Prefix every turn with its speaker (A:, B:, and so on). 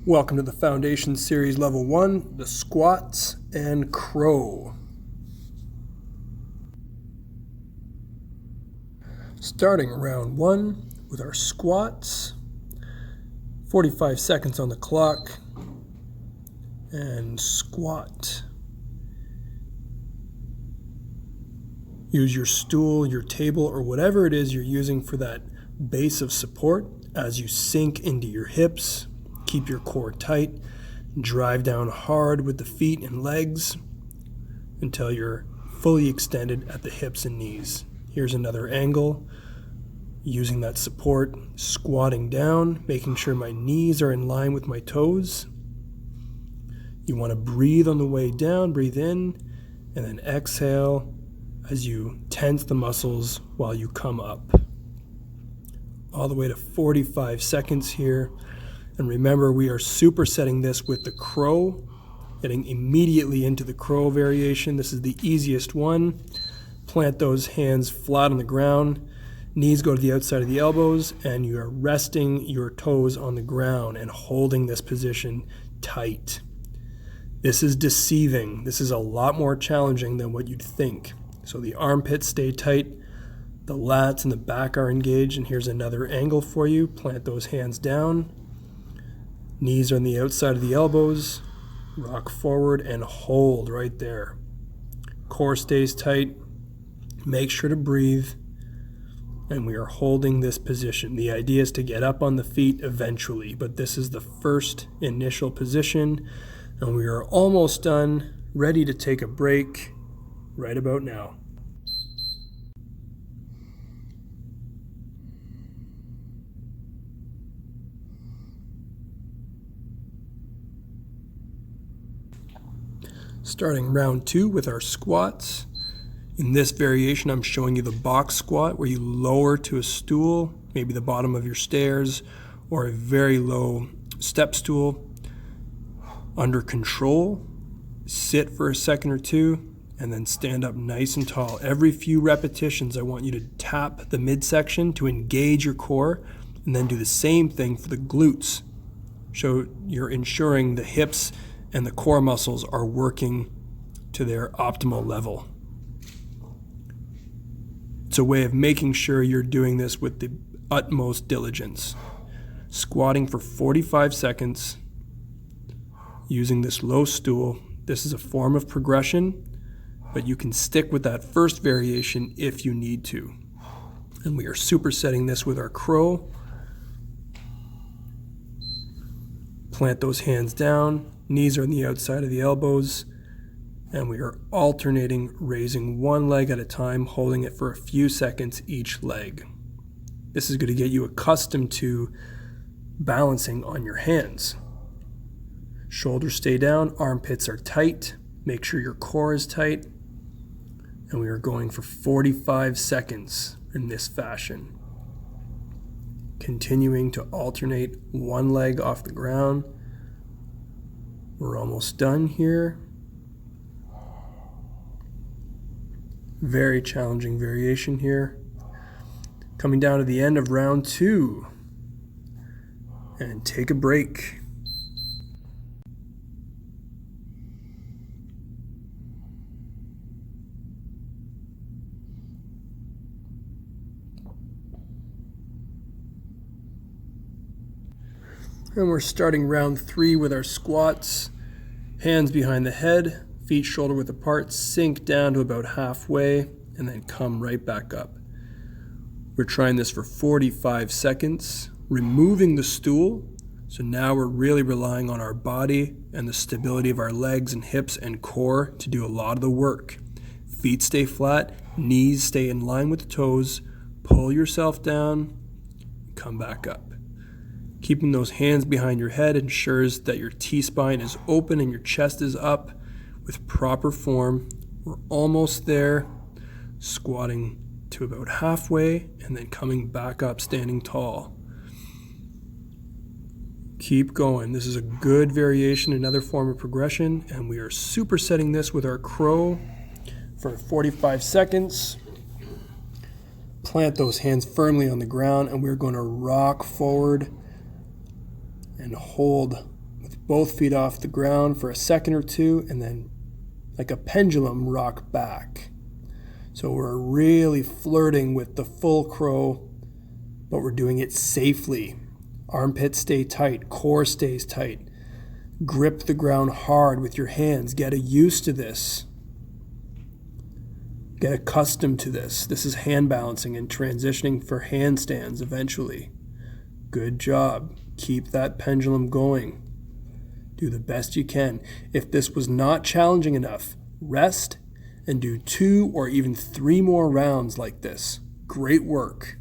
A: Welcome to the Foundation Series Level 1, the squats and crow. Starting round 1 with our squats, 45 seconds on the clock, and squat. Use your stool, your table, or whatever it is you're using for that base of support as you sink into your hips. Keep your core tight, drive down hard with the feet and legs until you're fully extended at the hips and knees. Here's another angle, using that support, squatting down, making sure my knees are in line with my toes. You want to breathe on the way down, breathe in, and then exhale as you tense the muscles while you come up. All the way to 45 seconds here. And remember, we are supersetting this with the crow, getting immediately into the crow variation. This is the easiest one. Plant those hands flat on the ground. Knees go to the outside of the elbows, and you are resting your toes on the ground and holding this position tight. This is deceiving. This is a lot more challenging than what you'd think. So the armpits stay tight, the lats and the back are engaged, and here's another angle for you. Plant those hands down. Knees are on the outside of the elbows, rock forward and hold right there. Core stays tight, make sure to breathe, and we are holding this position. The idea is to get up on the feet eventually, but this is the first initial position, and we are almost done, ready to take a break right about now. Starting round 2 with our squats. In this variation, I'm showing you the box squat where you lower to a stool, maybe the bottom of your stairs, or a very low step stool. Under control, sit for a second or two, and then stand up nice and tall. Every few repetitions, I want you to tap the midsection to engage your core, and then do the same thing for the glutes. So you're ensuring the hips and the core muscles are working to their optimal level. It's a way of making sure you're doing this with the utmost diligence. Squatting for 45 seconds using this low stool. This is a form of progression, but you can stick with that first variation if you need to. And we are supersetting this with our crow. Plant those hands down. Knees are on the outside of the elbows, and we are alternating, raising one leg at a time, holding it for a few seconds each leg. This is going to get you accustomed to balancing on your hands. Shoulders stay down, armpits are tight, make sure your core is tight, and we are going for 45 seconds in this fashion. Continuing to alternate one leg off the ground. We're almost done here. Very challenging variation here. Coming down to the end of round 2. And take a break. And we're starting round 3 with our squats. Hands behind the head, feet shoulder width apart, sink down to about halfway, and then come right back up. We're trying this for 45 seconds, removing the stool. So now we're really relying on our body and the stability of our legs and hips and core to do a lot of the work. Feet stay flat, knees stay in line with the toes, pull yourself down, come back up. Keeping those hands behind your head ensures that your T-spine is open and your chest is up with proper form. We're almost there. Squatting to about halfway and then coming back up, standing tall. Keep going. This is a good variation, another form of progression, and we are supersetting this with our crow for 45 seconds. Plant those hands firmly on the ground, and we're going to rock forward and hold with both feet off the ground for a second or two, and then like a pendulum rock back. So we're really flirting with the full crow, but we're doing it safely. Armpits stay tight, core stays tight. Grip the ground hard with your hands. Get used to this. Get accustomed to this. This is hand balancing and transitioning for handstands eventually. Good job. Keep that pendulum going. Do the best you can. If this was not challenging enough, rest and do 2 or even 3 more rounds like this. Great work.